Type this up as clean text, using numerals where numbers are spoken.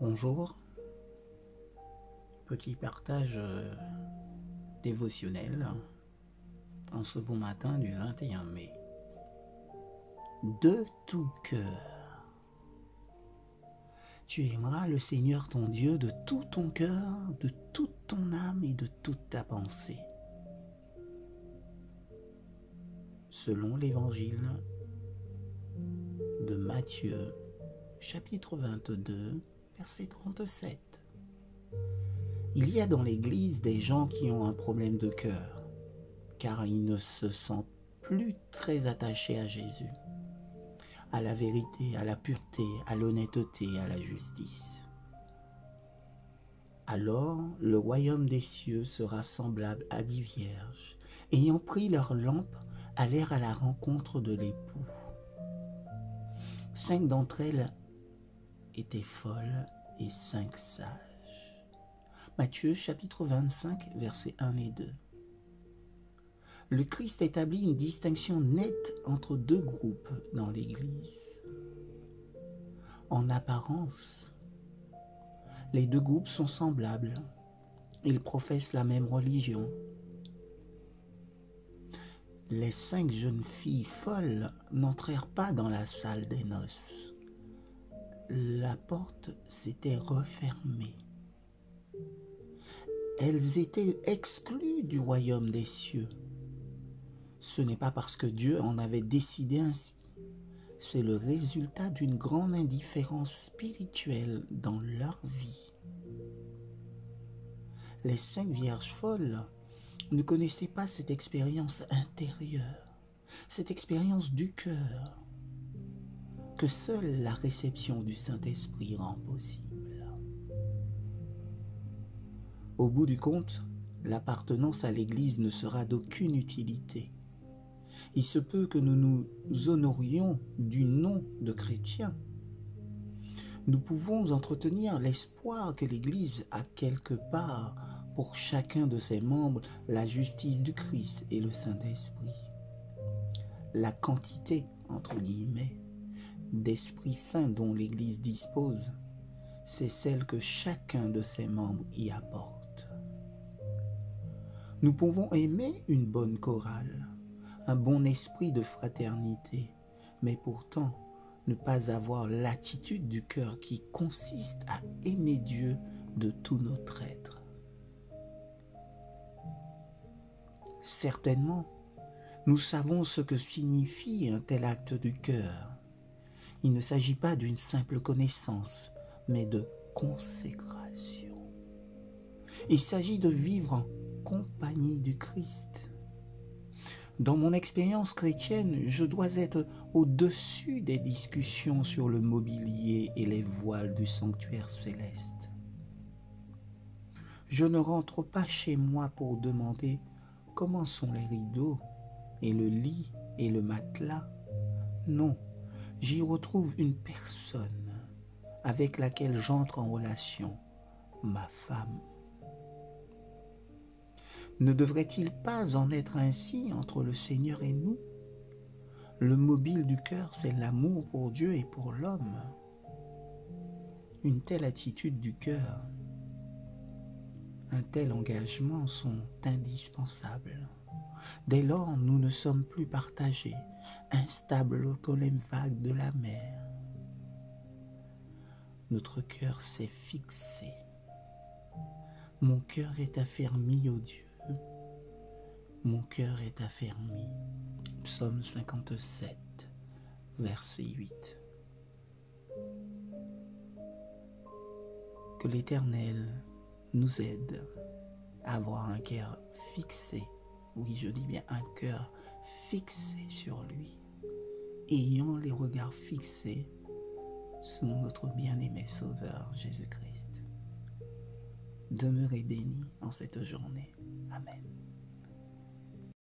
Bonjour, petit partage dévotionnel en ce bon matin du 21 mai. De tout cœur, tu aimeras le Seigneur ton Dieu de tout ton cœur, de toute ton âme et de toute ta pensée. Selon l'évangile de Matthieu, chapitre 22, verset 37. Il y a dans l'Église des gens qui ont un problème de cœur, car ils ne se sentent plus très attachés à Jésus, à la vérité, à la pureté, à l'honnêteté, à la justice. Alors le royaume des cieux sera semblable à 10 vierges, ayant pris leurs lampes, allèrent à la rencontre de l'époux. 5 d'entre elles étaient folles et 5 sages. Matthieu chapitre 25, versets 1 et 2. Le Christ établit une distinction nette entre deux groupes dans l'Église. En apparence, les deux groupes sont semblables. Ils professent la même religion. Les 5 jeunes filles folles n'entrèrent pas dans la salle des noces. La porte s'était refermée. Elles étaient exclues du royaume des cieux. Ce n'est pas parce que Dieu en avait décidé ainsi. C'est le résultat d'une grande indifférence spirituelle dans leur vie. Les 5 vierges folles ne connaissaient pas cette expérience intérieure, cette expérience du cœur, que seule la réception du Saint-Esprit rend possible. Au bout du compte, l'appartenance à l'Église ne sera d'aucune utilité. Il se peut que nous nous honorions du nom de chrétiens. Nous pouvons entretenir l'espoir que l'Église a quelque part pour chacun de ses membres la justice du Christ et le Saint-Esprit. La quantité, entre guillemets, d'Esprit Saint dont l'Église dispose, c'est celle que chacun de ses membres y apporte. Nous pouvons aimer une bonne chorale, un bon esprit de fraternité, mais pourtant ne pas avoir l'attitude du cœur qui consiste à aimer Dieu de tout notre être. Certainement, nous savons ce que signifie un tel acte du cœur. Il ne s'agit pas d'une simple connaissance, mais de consécration. Il s'agit de vivre en compagnie du Christ. Dans mon expérience chrétienne, je dois être au-dessus des discussions sur le mobilier et les voiles du sanctuaire céleste. Je ne rentre pas chez moi pour demander comment sont les rideaux et le lit et le matelas. Non, j'y retrouve une personne avec laquelle j'entre en relation, ma femme. Ne devrait-il pas en être ainsi entre le Seigneur et nous? Le mobile du cœur, c'est l'amour pour Dieu et pour l'homme. Une telle attitude du cœur, un tel engagement sont indispensables. Dès lors, nous ne sommes plus partagés, instables comme les vagues de la mer. Notre cœur s'est fixé. Mon cœur est affermi, ô Dieu. Mon cœur est affermi. Psaume 57, verset 8. Que l'Éternel nous aide à avoir un cœur fixé. Oui, je dis bien un cœur fixé sur lui, ayant les regards fixés sur notre bien-aimé Sauveur Jésus-Christ. Demeurez bénis en cette journée. Amen.